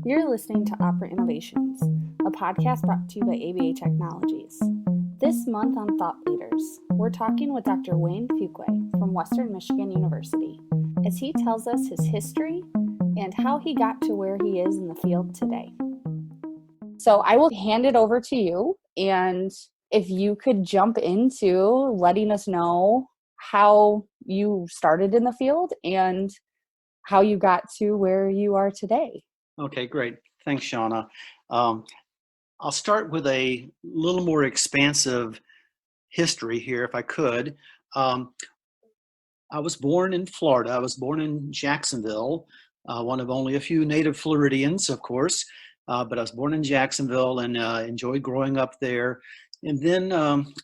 You're listening to Opera Innovations, a podcast brought to you by ABA Technologies. This month on Thought Leaders, we're talking with Dr. Wayne Fuqua from Western Michigan University as he tells us his history and how he got to where he is in the field today. So I will hand it over to you, and if you could jump into letting us know how you started in the field and how you got to where you are today. Okay, great. Thanks, Shauna. I'll start with a little more expansive history here, if I could. I was born in Florida. I was born in Jacksonville, one of only a few native Floridians, of course, but I was born in Jacksonville and enjoyed growing up there. And then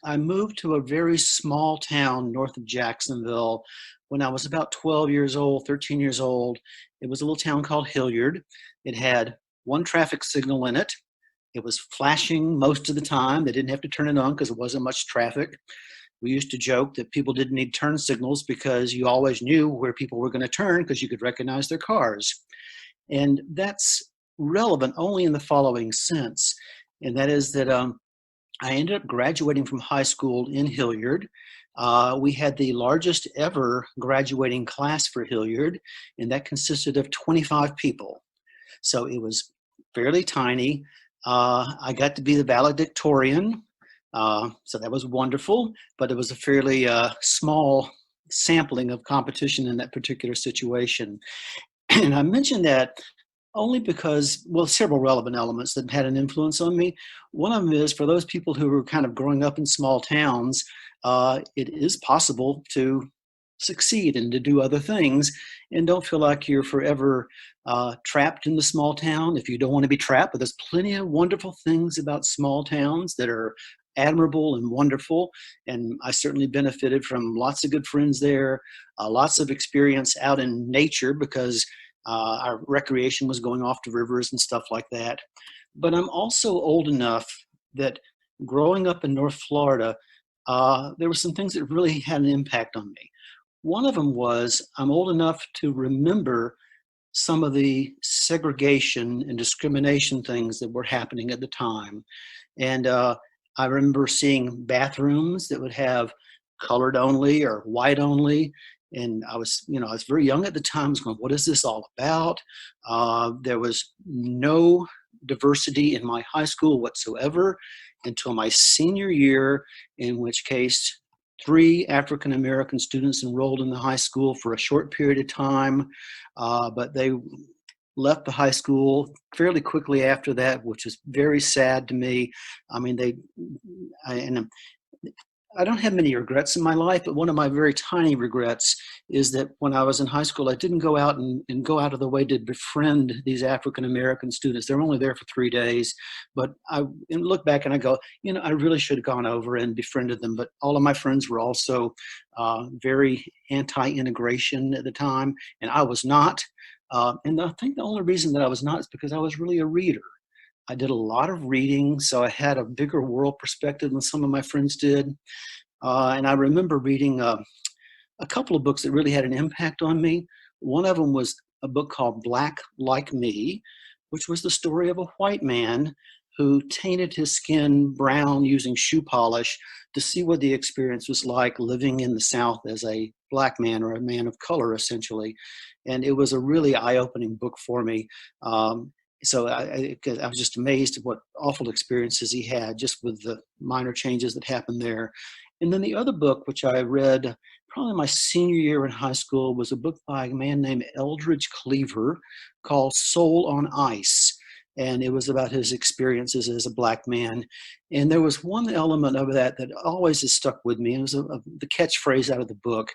I moved to a very small town north of Jacksonville when I was about 12 years old, 13 years old. It was a little town called Hilliard. It had one traffic signal in it. It was flashing most of the time. They didn't have to turn it on because there wasn't much traffic. We used to joke that people didn't need turn signals because you always knew where people were going to turn because you could recognize their cars. And that's relevant only in the following sense, and that is that I ended up graduating from high school in Hilliard. We had the largest ever graduating class for Hilliard, and that consisted of 25 people. So it was fairly tiny. I got to be the valedictorian, so that was wonderful, but it was a fairly small sampling of competition in that particular situation. And I mentioned that only because, well, several relevant elements that had an influence on me. One of them is for those people who were kind of growing up in small towns, it is possible to succeed and to do other things and don't feel like you're forever trapped in the small town. If you don't want to be trapped, but there's plenty of wonderful things about small towns that are admirable and wonderful. And I certainly benefited from lots of good friends there, lots of experience out in nature because our recreation was going off to rivers and stuff like that. But I'm also old enough that growing up in North Florida, there were some things that really had an impact on me. One of them was I'm old enough to remember some of the segregation and discrimination things that were happening at the time. And I remember seeing bathrooms that would have colored only or white only. And I was very young at the time. I was going, what is this all about? There was no diversity in my high school whatsoever until my senior year, in which case 3 African-American students enrolled in the high school for a short period of time, but they left the high school fairly quickly after that, which is very sad to me. I mean, I don't have many regrets in my life, but one of my very tiny regrets is that when I was in high school, I didn't go out and go out of the way to befriend these African-American students. They were only there for 3 days, but I look back and I go, I really should have gone over and befriended them. But all of my friends were also very anti-integration at the time, and I was not. And I think the only reason that I was not is because I was really a reader. I did a lot of reading, so I had a bigger world perspective than some of my friends did. And I remember reading a couple of books that really had an impact on me. One of them was a book called Black Like Me, which was the story of a white man who tainted his skin brown using shoe polish to see what the experience was like living in the South as a black man or a man of color, essentially. And it was a really eye-opening book for me. So I was just amazed at what awful experiences he had just with the minor changes that happened there. And then the other book, which I read probably my senior year in high school, was a book by a man named Eldridge Cleaver called Soul on Ice. And it was about his experiences as a black man. And there was one element of that always has stuck with me. It was the catchphrase out of the book,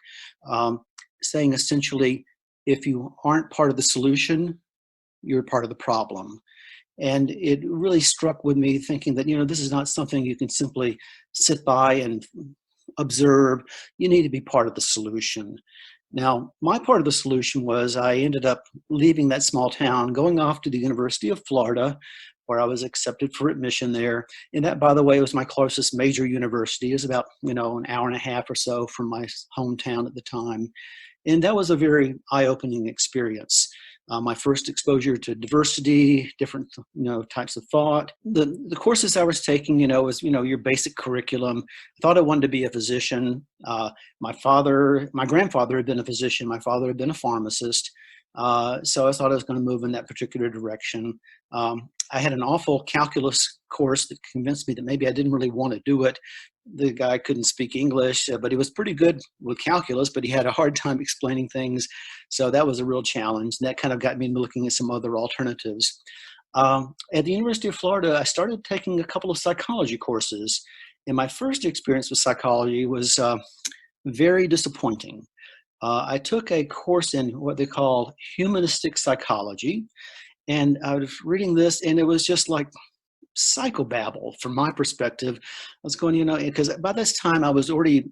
saying essentially, if you aren't part of the solution, you're part of the problem. And it really struck with me thinking that, this is not something you can simply sit by and observe. You need to be part of the solution. Now, my part of the solution was I ended up leaving that small town, going off to the University of Florida, where I was accepted for admission there. And that, by the way, was my closest major university. It was about, an hour and a half or so from my hometown at the time. And that was a very eye-opening experience. my first exposure to diversity, different types of thought. The courses I was taking, was your basic curriculum. I thought I wanted to be a physician. My grandfather had been a physician. My father had been a pharmacist. So I thought I was going to move in that particular direction. I had an awful calculus course that convinced me that maybe I didn't really want to do it. The guy couldn't speak English, but he was pretty good with calculus, but he had a hard time explaining things. So that was a real challenge. And that kind of got me looking at some other alternatives. At the University of Florida, I started taking a couple of psychology courses. And my first experience with psychology was very disappointing. I took a course in what they call Humanistic Psychology. And I was reading this, and it was just like psychobabble from my perspective. I was going, because by this time I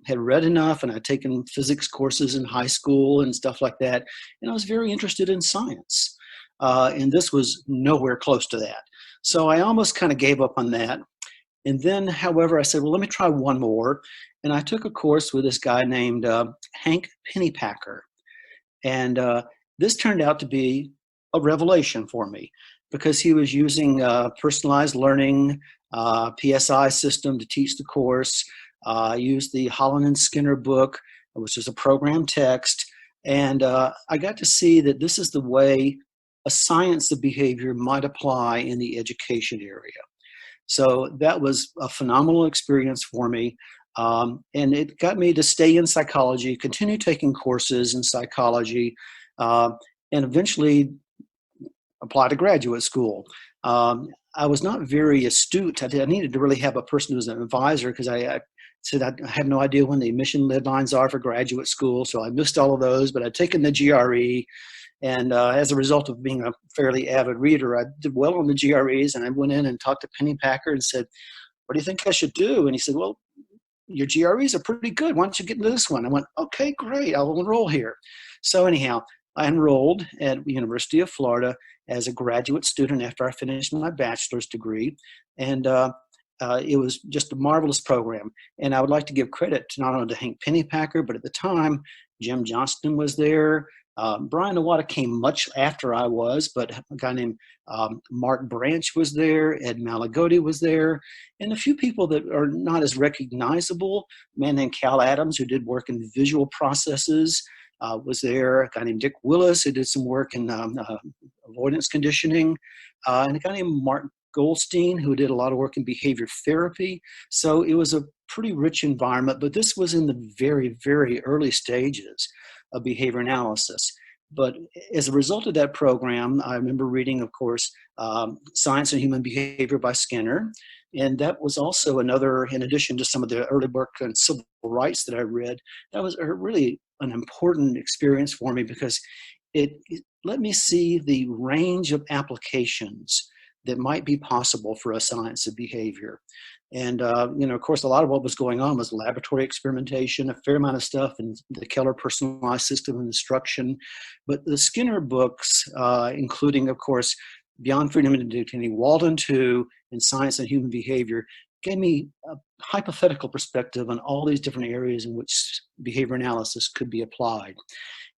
had read enough, and I'd taken physics courses in high school and stuff like that. And I was very interested in science. And this was nowhere close to that. So I almost kind of gave up on that. And then, however, I said, well, let me try one more. And I took a course with this guy named Hank Pennypacker. And this turned out to be a revelation for me, because he was using personalized learning, PSI system to teach the course, used the Holland and Skinner book, which is a program text. And I got to see that this is the way a science of behavior might apply in the education area. So that was a phenomenal experience for me. And it got me to stay in psychology, continue taking courses in psychology, and eventually apply to graduate school. I was not very astute. I needed to really have a person who was an advisor, because I said I have no idea when the admission deadlines are for graduate school, so I missed all of those, but I'd taken the GRE. And as a result of being a fairly avid reader, I did well on the GREs, and I went in and talked to Pennypacker and said, what do you think I should do? And he said, well, your GREs are pretty good. Why don't you get into this one? I went, okay, great. I'll enroll here. So anyhow, I enrolled at the University of Florida as a graduate student after I finished my bachelor's degree. And it was just a marvelous program. And I would like to give credit to not only to Hank Pennypacker, but at the time, Jim Johnston was there. Brian Iwata came much after I was, but a guy named Mark Branch was there, Ed Malagotti was there, and a few people that are not as recognizable. A man named Cal Adams, who did work in visual processes, was there. A guy named Dick Willis, who did some work in avoidance conditioning, and a guy named Mark Goldstein, who did a lot of work in behavior therapy. So it was a pretty rich environment, but this was in the very, very early stages of behavior analysis. But as a result of that program, I remember reading, of course, Science and Human Behavior by Skinner. And that was also another, in addition to some of the early work on civil rights that I read, that was really an important experience for me, because it let me see the range of applications that might be possible for a science of behavior. And, of course, a lot of what was going on was laboratory experimentation, a fair amount of stuff in the Keller personalized system of instruction. But the Skinner books, including, of course, Beyond Freedom and Indignity, Walden 2, and Science and Human Behavior, gave me a hypothetical perspective on all these different areas in which behavior analysis could be applied.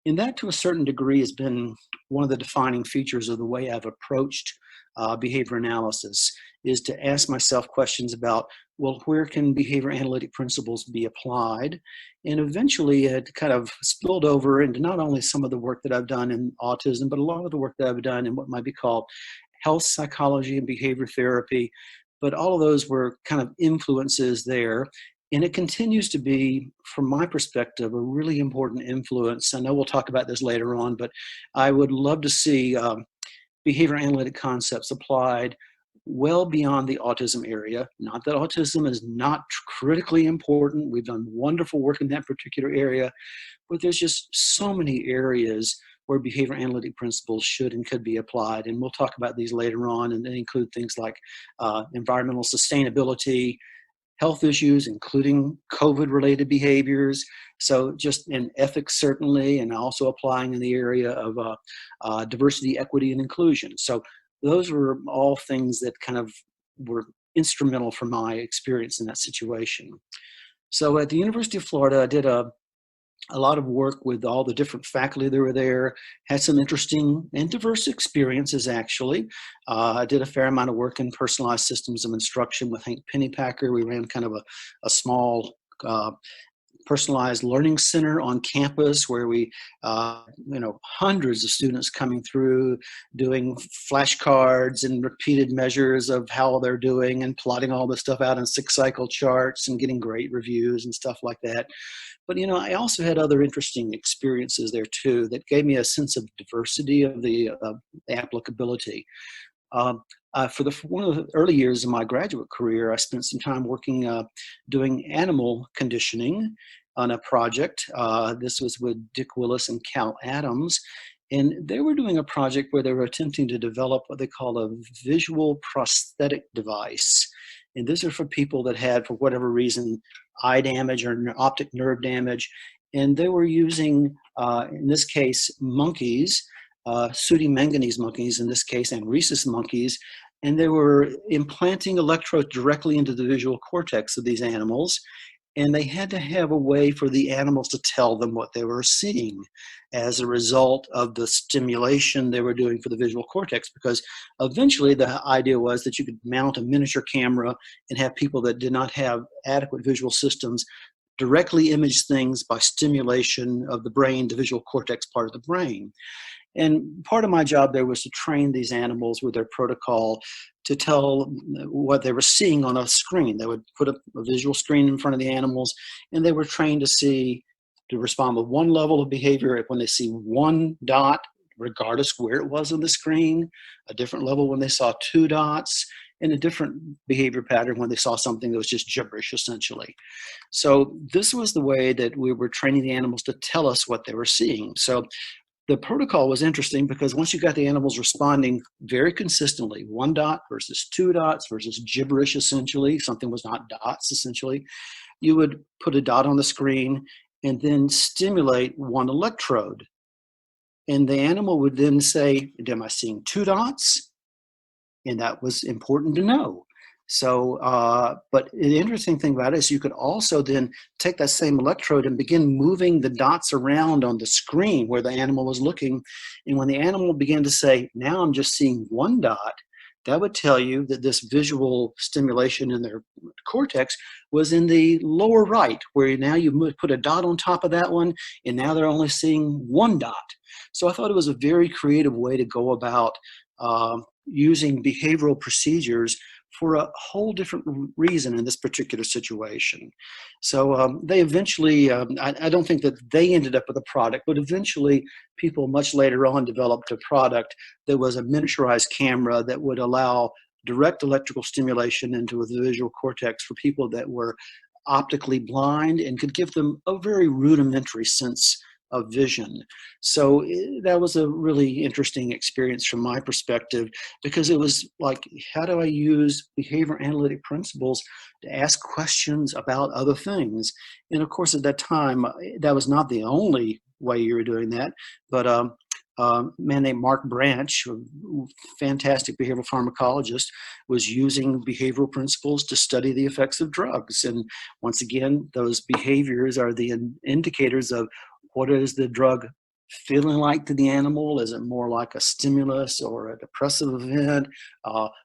And that, to a certain degree, has been one of the defining features of the way I've approached behavior analysis, is to ask myself questions about, well, where can behavior analytic principles be applied? And eventually it kind of spilled over into not only some of the work that I've done in autism, but a lot of the work that I've done in what might be called health psychology and behavior therapy. But all of those were kind of influences there. And it continues to be, from my perspective, a really important influence. I know we'll talk about this later on, but I would love to see behavior analytic concepts applied well beyond the autism area. Not that autism is not critically important. We've done wonderful work in that particular area, but there's just so many areas where behavior analytic principles should and could be applied. And we'll talk about these later on, and they include things like environmental sustainability, health issues, including COVID-related behaviors. So just in ethics, certainly, and also applying in the area of diversity, equity, and inclusion. So those were all things that kind of were instrumental for my experience in that situation. So at the University of Florida, I did a a lot of work with all the different faculty that were there, had some interesting and diverse experiences, actually. I did a fair amount of work in personalized systems of instruction with Hank Pennypacker. We ran kind of a small personalized learning center on campus where we, hundreds of students coming through doing flashcards and repeated measures of how they're doing and plotting all this stuff out in 6-cycle charts and getting great reviews and stuff like that. But, I also had other interesting experiences there too that gave me a sense of diversity of the applicability. Um, for one of the early years of my graduate career, I spent some time working doing animal conditioning on a project. This was with Dick Willis and Cal Adams. And they were doing a project where they were attempting to develop what they call a visual prosthetic device. And these are for people that had, for whatever reason, eye damage or optic nerve damage. And they were using, in this case, monkeys, sooty manganese monkeys in this case, and rhesus monkeys, and they were implanting electrodes directly into the visual cortex of these animals, and they had to have a way for the animals to tell them what they were seeing as a result of the stimulation they were doing for the visual cortex, because eventually the idea was that you could mount a miniature camera and have people that did not have adequate visual systems directly image things by stimulation of the brain, the visual cortex part of the brain. And part of my job there was to train these animals with their protocol to tell what they were seeing on a screen. They would put a visual screen in front of the animals, and they were trained to respond with one level of behavior when they see one dot, regardless where it was on the screen, a different level when they saw 2 dots, and a different behavior pattern when they saw something that was just gibberish, essentially. So this was the way that we were training the animals to tell us what they were seeing. So the protocol was interesting because once you got the animals responding very consistently, 1 dot versus 2 dots versus gibberish, essentially, something was not dots, essentially, you would put a dot on the screen and then stimulate one electrode. And the animal would then say, am I seeing 2 dots? And that was important to know. So, but the interesting thing about it is you could also then take that same electrode and begin moving the dots around on the screen where the animal was looking. And when the animal began to say, now I'm just seeing 1 dot, that would tell you that this visual stimulation in their cortex was in the lower right, where now you put a dot on top of that one, and now they're only seeing 1 dot. So I thought it was a very creative way to go about using behavioral procedures for a whole different reason in this particular situation. So they eventually, I don't think that they ended up with a product, but eventually people much later on developed a product that was a miniaturized camera that would allow direct electrical stimulation into the visual cortex for people that were optically blind and could give them a very rudimentary sense of vision. So that was a really interesting experience from my perspective, because it was like, how do I use behavior analytic principles to ask questions about other things? And of course, at that time, that was not the only way you were doing that, but a man named Mark Branch, a fantastic behavioral pharmacologist, was using behavioral principles to study the effects of drugs. And once again, those behaviors are the indicators of what is the drug feeling like to the animal? Is it more like a stimulus or a depressive event?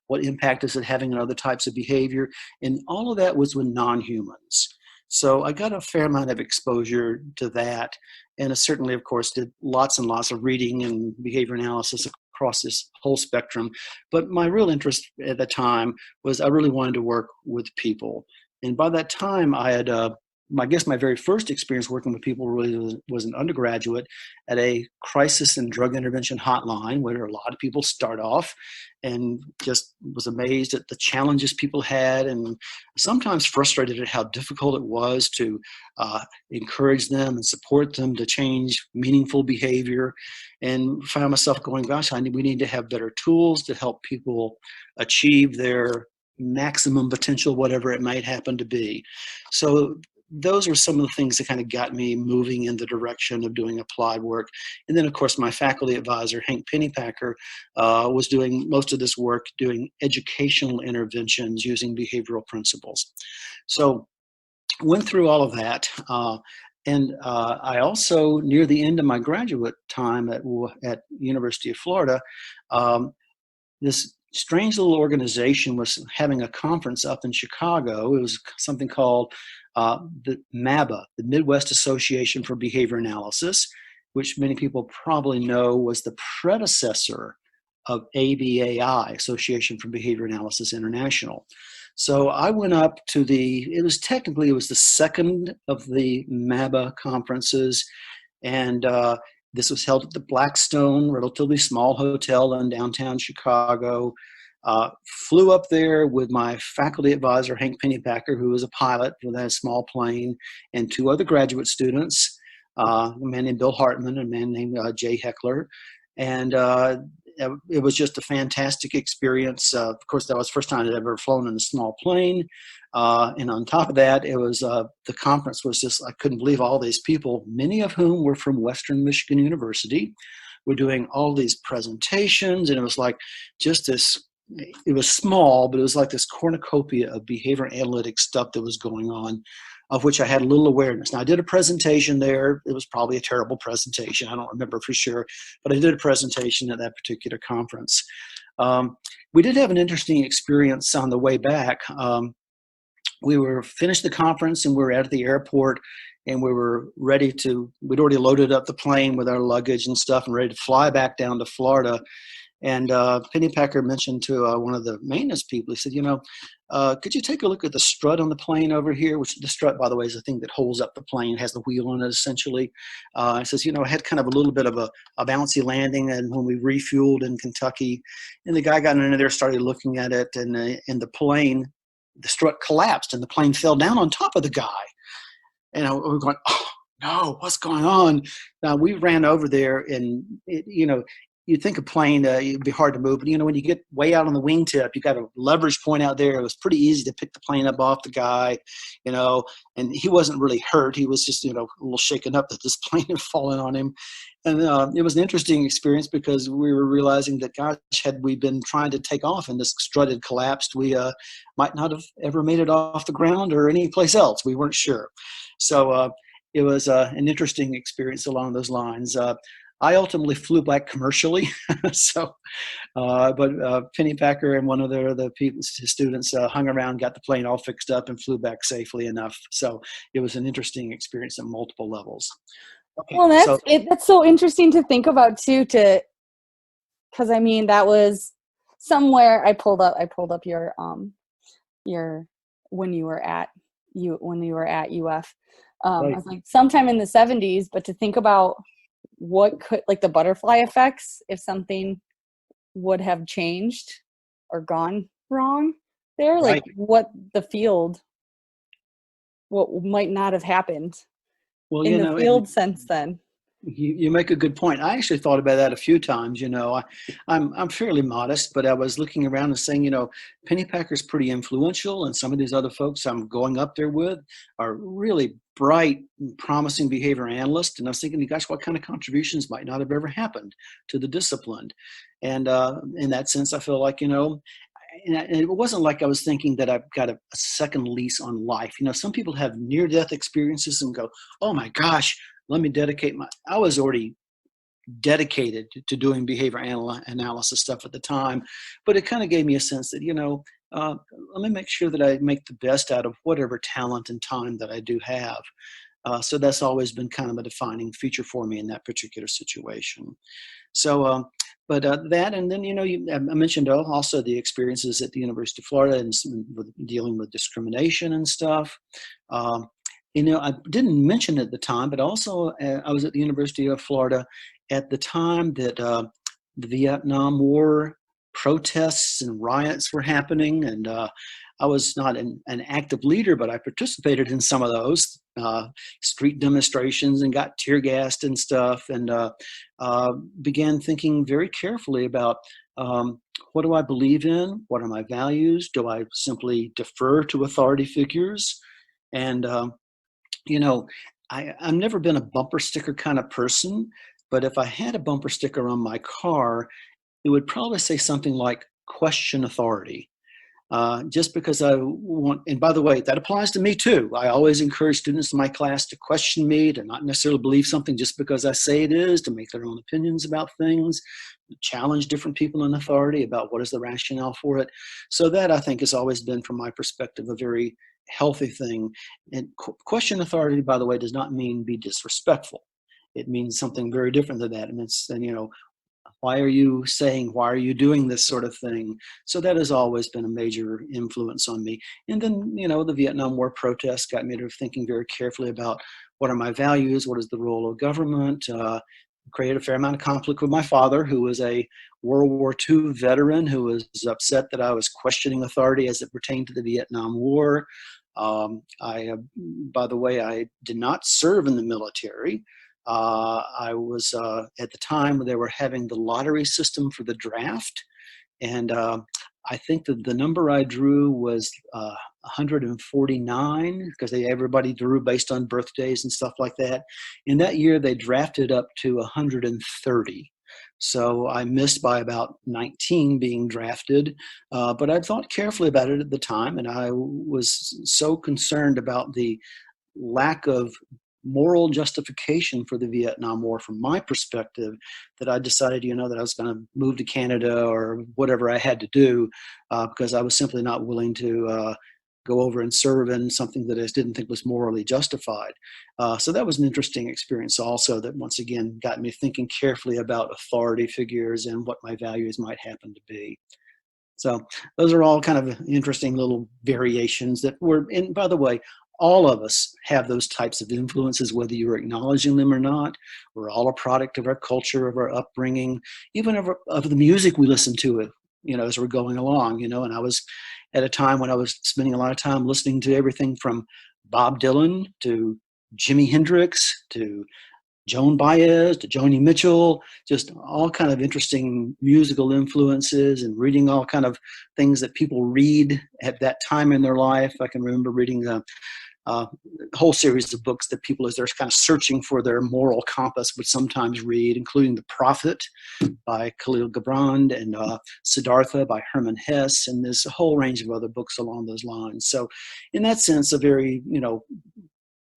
What impact is it having on other types of behavior? And all of that was with non-humans. So I got a fair amount of exposure to that. And I certainly, of course, did lots and lots of reading and behavior analysis across this whole spectrum. But my real interest at the time was I really wanted to work with people. And by that time, I had I guess my very first experience working with people really was an undergraduate at a crisis and drug intervention hotline, where a lot of people start off, and just was amazed at the challenges people had, and sometimes frustrated at how difficult it was to encourage them and support them to change meaningful behavior, and found myself going, gosh, we need to have better tools to help people achieve their maximum potential, whatever it might happen to be. So those were some of the things that kind of got me moving in the direction of doing applied work. And then, of course, my faculty advisor, Hank Pennypacker, was doing most of this work doing educational interventions using behavioral principles. So went through all of that. And I also, near the end of my graduate time at University of Florida, um, this strange little organization was having a conference up in Chicago. It was something called the MABA, the Midwest Association for Behavior Analysis, which many people probably know was the predecessor of ABAI, Association for Behavior Analysis International. So I went up to it was the second of the MABA conferences, and this was held at the Blackstone, relatively small hotel in downtown Chicago. Flew up there with my faculty advisor, Hank Pennypacker, who was a pilot for that small plane, and two other graduate students, a man named Bill Hartman and a man named Jay Heckler. And it was just a fantastic experience. Of course, that was the first time I'd ever flown in a small plane. And on top of that, it was the conference was just, I couldn't believe all these people, many of whom were from Western Michigan University, were doing all these presentations. And it was like just this, it was small, but it was like this cornucopia of behavior analytics stuff that was going on, of which I had a little awareness. Now, I did a presentation there. It was probably a terrible presentation. I don't remember for sure, but I did a presentation at that particular conference. We did have an interesting experience on the way back. We were finished the conference and we were at the airport, and we were ready to, we'd already loaded up the plane with our luggage and stuff and ready to fly back down to Florida. And Pennypacker mentioned to one of the maintenance people, he said, could you take a look at the strut on the plane over here? Which the strut, by the way, is the thing that holds up the plane, has the wheel on it, essentially. He says, it had kind of a little bit of a bouncy landing, and when we refueled in Kentucky, and the guy got in there, started looking at it, and the plane, the strut collapsed, and the plane fell down on top of the guy. And we were going, oh, no, what's going on? Now, we ran over there, and, you'd think a plane, it'd be hard to move. But, when you get way out on the wingtip, you got a leverage point out there. It was pretty easy to pick the plane up off the guy, and he wasn't really hurt. He was just, a little shaken up that this plane had fallen on him. And it was an interesting experience because we were realizing that, gosh, had we been trying to take off and this strut had collapsed, we might not have ever made it off the ground or any place else. We weren't sure. So it was an interesting experience along those lines. I ultimately flew back commercially, but Pennypacker and one of the students hung around, got the plane all fixed up, and flew back safely enough. So it was an interesting experience at multiple levels. Okay, well, that's so interesting to think about too. Because that was somewhere I pulled up your when you were at UF. Right. I was like sometime in the 70s, but to think about what could, like, the butterfly effects, if something would have changed or gone wrong there, Right. like what might not have happened in the field since then. You make a good point. I actually thought about that a few times. I'm fairly modest, but I was looking around and saying, Pennypacker's pretty influential, and some of these other folks I'm going up there with are really bright, promising behavior analysts. And I was thinking, gosh, what kind of contributions might not have ever happened to the discipline? And in that sense, I feel like, and it wasn't like I was thinking that I've got a second lease on life. Some people have near-death experiences and go, oh my gosh, let me dedicate I was already dedicated to doing behavior analysis stuff at the time, but it kind of gave me a sense that, let me make sure that I make the best out of whatever talent and time that I do have. So that's always been kind of a defining feature for me in that particular situation. So, but that, and then, I mentioned also the experiences at the University of Florida and dealing with discrimination and stuff. I didn't mention it at the time, but also I was at the University of Florida at the time that the Vietnam War protests and riots were happening. And I was not an active leader, but I participated in some of those street demonstrations and got tear gassed and stuff, and began thinking very carefully about what do I believe in? What are my values? Do I simply defer to authority figures? And I've never been a bumper sticker kind of person, but if I had a bumper sticker on my car, it would probably say something like question authority. just because I want, and by the way, that applies to me too. I always encourage students in my class to question me, to not necessarily believe something just because I say it is, to make their own opinions about things, challenge different people in authority about what is the rationale for it. So that, I think, has always been, from my perspective, a very healthy thing. And question authority, by the way, does not mean be disrespectful. It means something very different than that. And it's, why are you doing this sort of thing? So that has always been a major influence on me. And then, the Vietnam War protests got me to thinking very carefully about what are my values, what is the role of government, created a fair amount of conflict with my father, who was a World War II veteran, who was upset that I was questioning authority as it pertained to the Vietnam War. By the way, I did not serve in the military. I was at the time they were having the lottery system for the draft, and I think that the number I drew was 149, because everybody drew based on birthdays and stuff like that. In that year, they drafted up to 130. So I missed by about 19 being drafted, but I thought carefully about it at the time, and I was so concerned about the lack of moral justification for the Vietnam War from my perspective that I decided, that I was going to move to Canada or whatever I had to do, because I was simply not willing to go over and serve in something that I didn't think was morally justified. So that was an interesting experience also, that once again got me thinking carefully about authority figures and what my values might happen to be. So those are all kind of interesting little variations that were, and by the way, all of us have those types of influences, whether you're acknowledging them or not. We're all a product of our culture, of our upbringing, even of the music we listen to, as we're going along, and I was at a time when I was spending a lot of time listening to everything from Bob Dylan to Jimi Hendrix to Joan Baez to Joni Mitchell, just all kind of interesting musical influences, and reading all kind of things that people read at that time in their life. I can remember reading a whole series of books that people, as they're kind of searching for their moral compass, would sometimes read, including The Prophet by Khalil Gibran and Siddhartha by Hermann Hesse, and there's a whole range of other books along those lines. So in that sense, a very,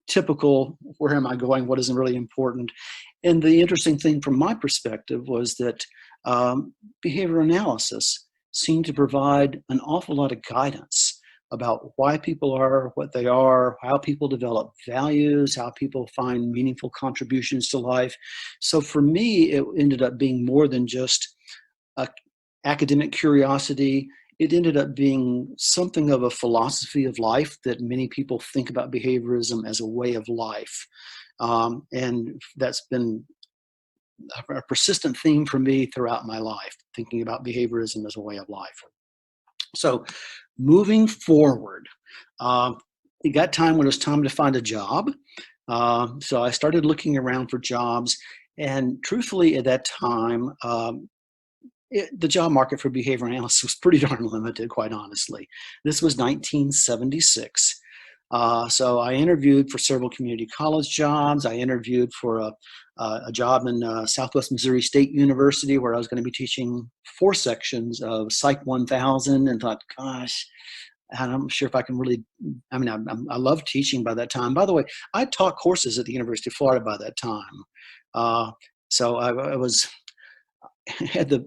typical, where am I going, what isn't really important. And the interesting thing from my perspective was that behavior analysis seemed to provide an awful lot of guidance about why people are what they are, how people develop values, how people find meaningful contributions to life. So for me, it ended up being more than just academic curiosity. It ended up being something of a philosophy of life, that many people think about behaviorism as a way of life. And that's been a persistent theme for me throughout my life, thinking about behaviorism as a way of life. So moving forward, it got time when it was time to find a job. So I started looking around for jobs. And truthfully, at that time, the job market for behavior analysts was pretty darn limited, quite honestly. This was 1976. So I interviewed for several community college jobs. I interviewed for a job in Southwest Missouri State University, where I was going to be teaching 4 sections of Psych 1000, and thought, gosh, I'm sure if I can really, I love teaching by that time. By the way, I taught courses at the University of Florida by that time. So I was had the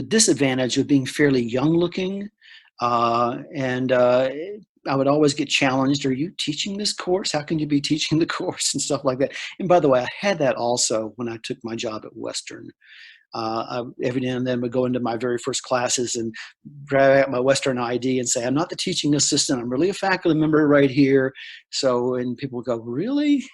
disadvantage of being fairly young looking, and I would always get challenged. Are you teaching this course? How can you be teaching the course, and stuff like that? And by the way, I had that also when I took my job at Western. I every now and then would go into my very first classes and grab out my Western ID and say, I'm not the teaching assistant. I'm really a faculty member right here. So, and people would go, really?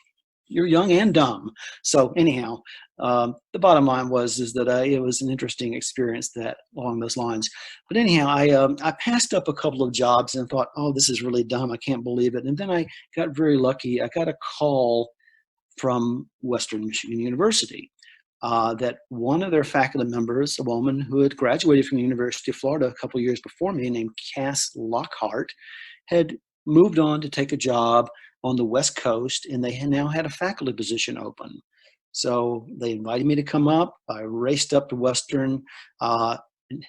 You're young and dumb. So anyhow, the bottom line is that it was an interesting experience that along those lines. But anyhow, I passed up a couple of jobs and thought, oh, this is really dumb. I can't believe it. And then I got very lucky. I got a call from Western Michigan University that one of their faculty members, a woman who had graduated from the University of Florida a couple of years before me, named Cass Lockhart, had moved on to take a job on the West Coast, and they now had a faculty position open. So they invited me to come up. I raced up to Western.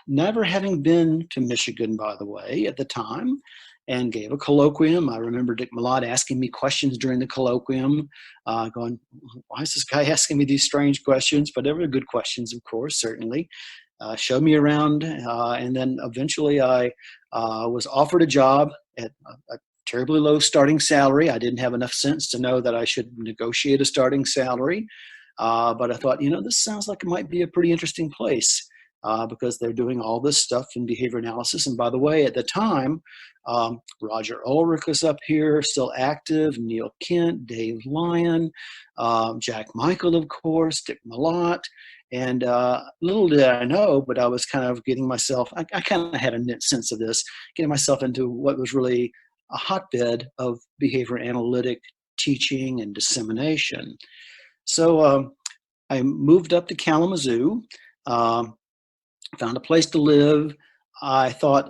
never having been to Michigan, by the way, at the time, and gave a colloquium. I remember Dick Malott asking me questions during the colloquium, going, why is this guy asking me these strange questions? But they were good questions, of course, certainly. Showed me around, and then eventually I was offered a job at a terribly low starting salary. I didn't have enough sense to know that I should negotiate a starting salary, but I thought, this sounds like it might be a pretty interesting place. Because they're doing all this stuff in behavior analysis. And by the way, at the time, Roger Ulrich was up here, still active, Neil Kent, Dave Lyon, Jack Michael, of course, Dick Malott. And little did I know, but I was kind of getting myself, I kind of had a sense of this, getting myself into what was really a hotbed of behavior analytic teaching and dissemination. So I moved up to Kalamazoo. Found a place to live. I thought,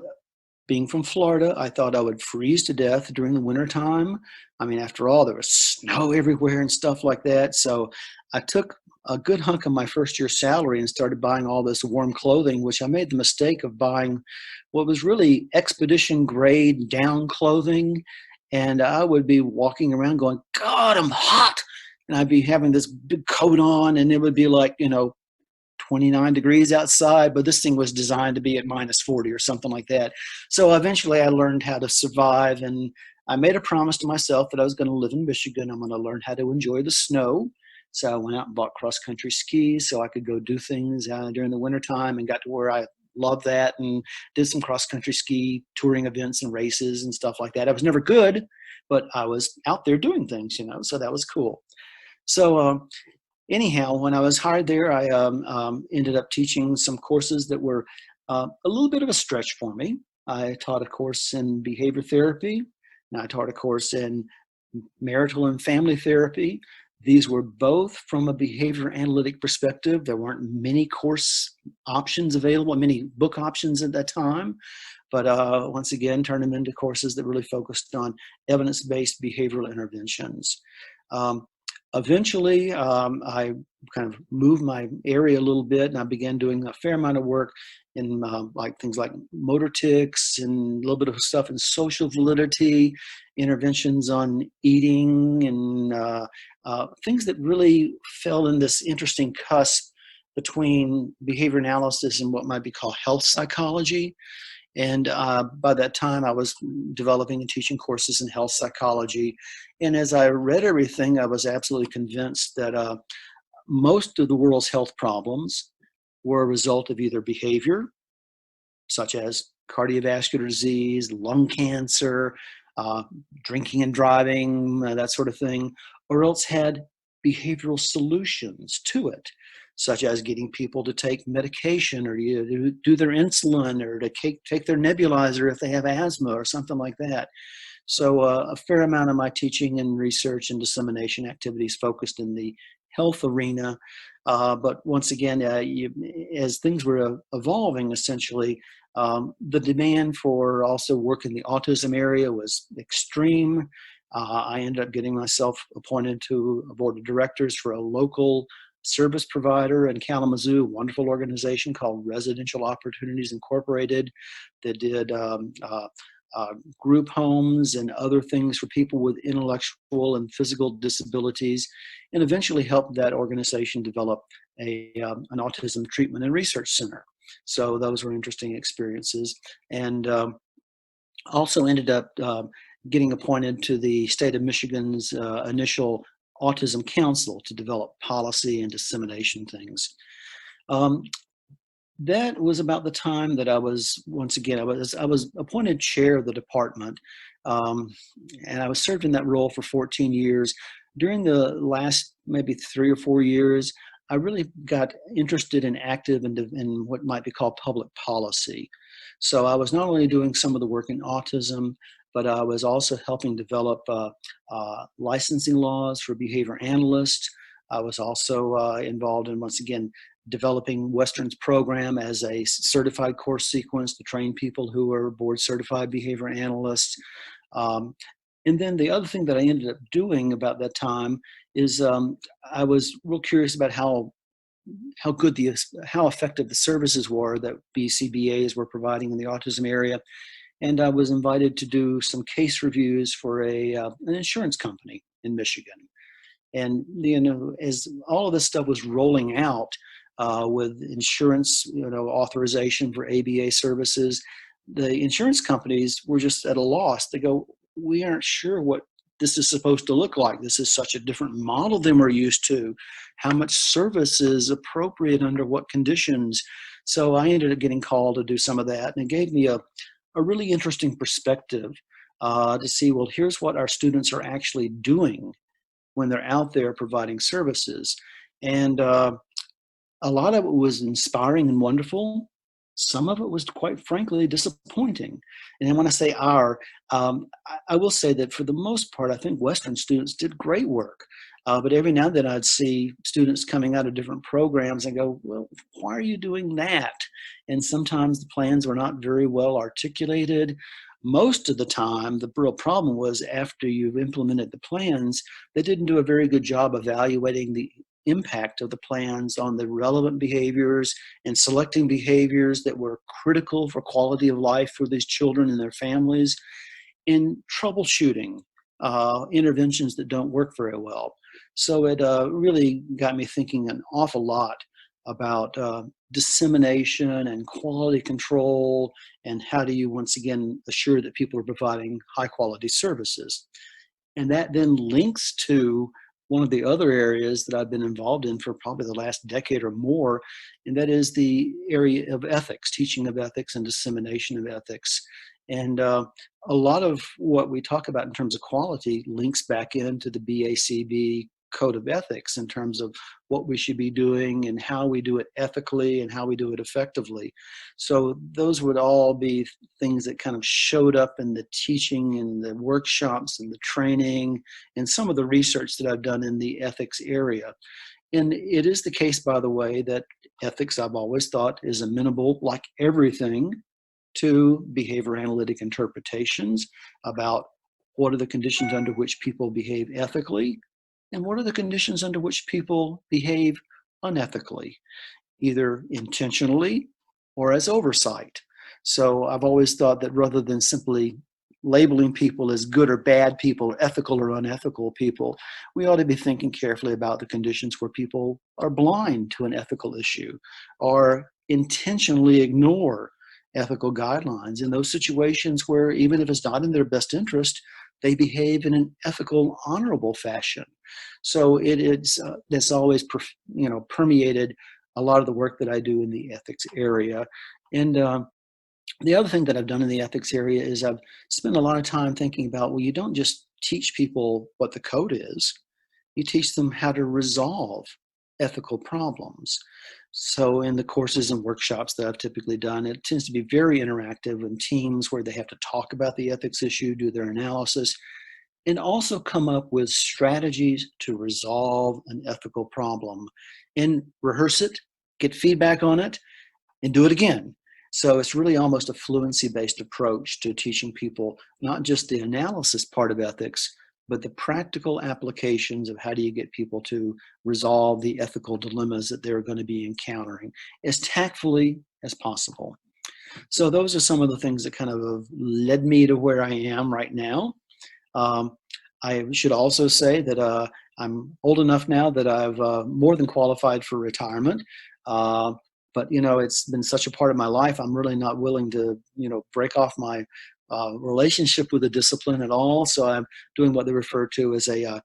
being from Florida, I thought I would freeze to death during the wintertime. I mean, after all, there was snow everywhere and stuff like that. So I took a good hunk of my first year's salary and started buying all this warm clothing, which I made the mistake of buying what was really expedition grade down clothing. And I would be walking around going, God, I'm hot. And I'd be having this big coat on, and it would be like, 29 degrees outside, but this thing was designed to be at minus 40 or something like that. So eventually I learned how to survive, and I made a promise to myself that I was going to live in Michigan. I'm going to learn how to enjoy the snow. So I went out and bought cross-country skis so I could go do things during the wintertime, and got to where I loved that and did some cross-country ski touring events and races and stuff like that. I was never good, but I was out there doing things, so that was cool. So anyhow, when I was hired there, I ended up teaching some courses that were a little bit of a stretch for me. I taught a course in behavior therapy, and I taught a course in marital and family therapy. These were both from a behavior analytic perspective. There weren't many course options available, many book options at that time. But once again, turned them into courses that really focused on evidence-based behavioral interventions. Eventually, I kind of moved my area a little bit, and I began doing a fair amount of work in like things like motor tics and a little bit of stuff in social validity, interventions on eating, and things that really fell in this interesting cusp between behavior analysis and what might be called health psychology. And by that time, I was developing and teaching courses in health psychology. And as I read everything, I was absolutely convinced that most of the world's health problems were a result of either behavior, such as cardiovascular disease, lung cancer, drinking and driving, that sort of thing, or else had behavioral solutions to it, such as getting people to take medication or do their insulin or to take their nebulizer if they have asthma or something like that. So a fair amount of my teaching and research and dissemination activities focused in the health arena. But once again, as things were evolving, essentially, the demand for also work in the autism area was extreme. I ended up getting myself appointed to a board of directors for a local service provider in Kalamazoo, a wonderful organization called Residential Opportunities Incorporated that did group homes and other things for people with intellectual and physical disabilities, and eventually helped that organization develop an autism treatment and research center. So those were interesting experiences. And also ended up getting appointed to the state of Michigan's initial Autism Council to develop policy and dissemination things. That was about the time that I was, once again, I was appointed chair of the department, and I was served in that role for 14 years. During the last maybe 3 or 4 years, I really got interested and active in what might be called public policy. So I was not only doing some of the work in autism, but I was also helping develop licensing laws for behavior analysts. I was also involved in, once again, developing Western's program as a certified course sequence to train people who are board certified behavior analysts. And then the other thing that I ended up doing about that time is I was real curious about how how how effective the services were that BCBAs were providing in the autism area. And I was invited to do some case reviews for an insurance company in Michigan. And as all of this stuff was rolling out with insurance, authorization for ABA services, the insurance companies were just at a loss. They go, we aren't sure what this is supposed to look like. This is such a different model than we're used to. How much service is appropriate under what conditions? So I ended up getting called to do some of that, and it gave me a really interesting perspective to see, well, here's what our students are actually doing when they're out there providing services. And a lot of it was inspiring and wonderful. Some of it was, quite frankly, disappointing. And when I say I will say that for the most part, I think Western students did great work. But every now and then I'd see students coming out of different programs and go, well, why are you doing that? And sometimes the plans were not very well articulated. Most of the time, the real problem was after you've implemented the plans, they didn't do a very good job evaluating the impact of the plans on the relevant behaviors and selecting behaviors that were critical for quality of life for these children and their families, in troubleshooting interventions that don't work very well. So it really got me thinking an awful lot about dissemination and quality control, and how do you once again assure that people are providing high quality services. And that then links to one of the other areas that I've been involved in for probably the last decade or more, and that is the area of ethics, teaching of ethics and dissemination of ethics. And a lot of what we talk about in terms of quality links back into the BACB code of ethics in terms of what we should be doing and how we do it ethically and how we do it effectively. So those would all be things that kind of showed up in the teaching and the workshops and the training and some of the research that I've done in the ethics area. And it is the case, by the way, that ethics, I've always thought, is amenable, like everything, to behavior analytic interpretations about what are the conditions under which people behave ethically, and what are the conditions under which people behave unethically, either intentionally or as oversight. So I've always thought that rather than simply labeling people as good or bad people, or ethical or unethical people, we ought to be thinking carefully about the conditions where people are blind to an ethical issue or intentionally ignore ethical guidelines, in those situations where, even if it's not in their best interest, they behave in an ethical, honorable fashion. So it's always permeated a lot of the work that I do in the ethics area. And the other thing that I've done in the ethics area is I've spent a lot of time thinking about, well, you don't just teach people what the code is, you teach them how to resolve ethical problems. So in the courses and workshops that I've typically done, it tends to be very interactive in teams where they have to talk about the ethics issue, do their analysis, and also come up with strategies to resolve an ethical problem, and rehearse it, get feedback on it, and do it again. So it's really almost a fluency-based approach to teaching people not just the analysis part of ethics, but the practical applications of how do you get people to resolve the ethical dilemmas that they're going to be encountering as tactfully as possible. So those are some of the things that kind of have led me to where I am right now. I should also say that I'm old enough now that I've more than qualified for retirement. But, it's been such a part of my life, I'm really not willing to, break off my relationship with the discipline at all. So I'm doing what they refer to as a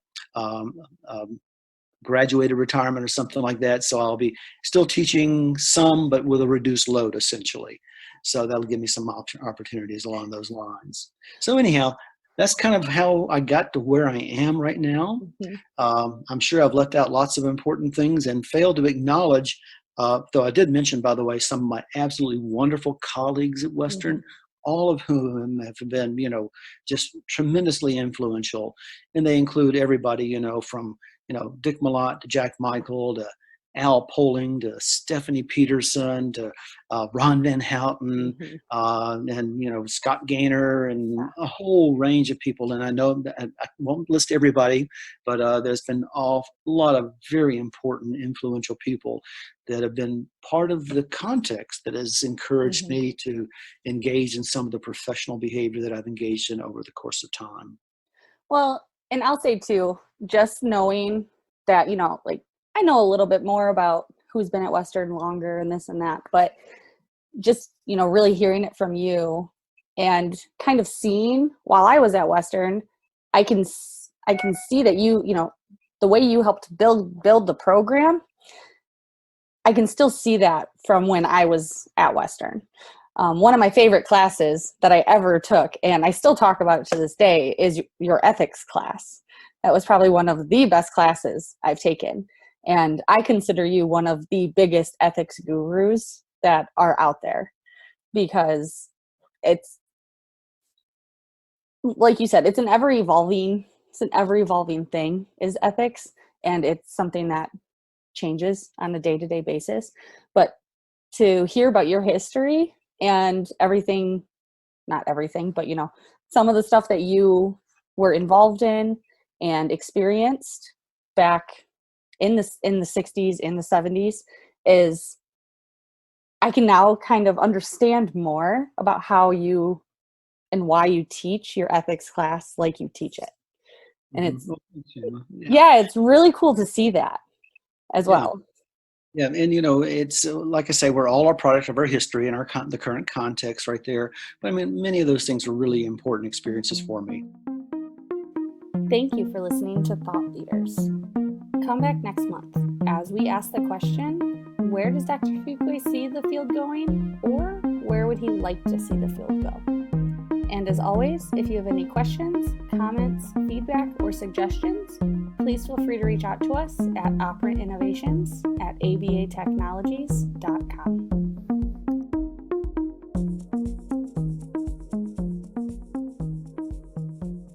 graduated retirement or something like that. So I'll be still teaching some, but with a reduced load, essentially. So that'll give me some opportunities along those lines. So anyhow, that's kind of how I got to where I am right now. Mm-hmm. I'm sure I've left out lots of important things and failed to acknowledge, though I did mention, by the way, some of my absolutely wonderful colleagues at Western, mm-hmm. all of whom have been, just tremendously influential. And they include everybody, from, Dick Malott to Jack Michael to Al Poling to Stephanie Peterson to Ron Van Houten, and Scott Gaynor and a whole range of people. And I know that I won't list everybody, but there's been a lot of very important, influential people that have been part of the context that has encouraged me to engage in some of the professional behavior that I've engaged in over the course of time. Well, and I'll say too, just knowing that, I know a little bit more about who's been at Western longer and this and that, but just, really hearing it from you and kind of seeing while I was at Western, I can see that the way you helped build the program, I can still see that from when I was at Western. One of my favorite classes that I ever took, and I still talk about it to this day, is your ethics class. That was probably one of the best classes I've taken. And I consider you one of the biggest ethics gurus that are out there, because it's, like you said, it's an ever evolving thing is ethics. And it's something that changes on a day-to-day basis. But to hear about your history and everything, not everything, but some of the stuff that you were involved in and experienced back in the 60s, in the 70s, is I can now kind of understand more about how you and why you teach your ethics class like you teach it. And it's it's really cool to see that as well. Yeah, and it's like I say, we're all a product of our history and the current context right there. But I mean, many of those things are really important experiences for me. Thank you for listening to Thought Leaders. Come back next month as we ask the question, where does Dr. Fuqua see the field going, or where would he like to see the field go? And as always, if you have any questions, comments, feedback, or suggestions, please feel free to reach out to us at operantinnovations@abatechnologies.com.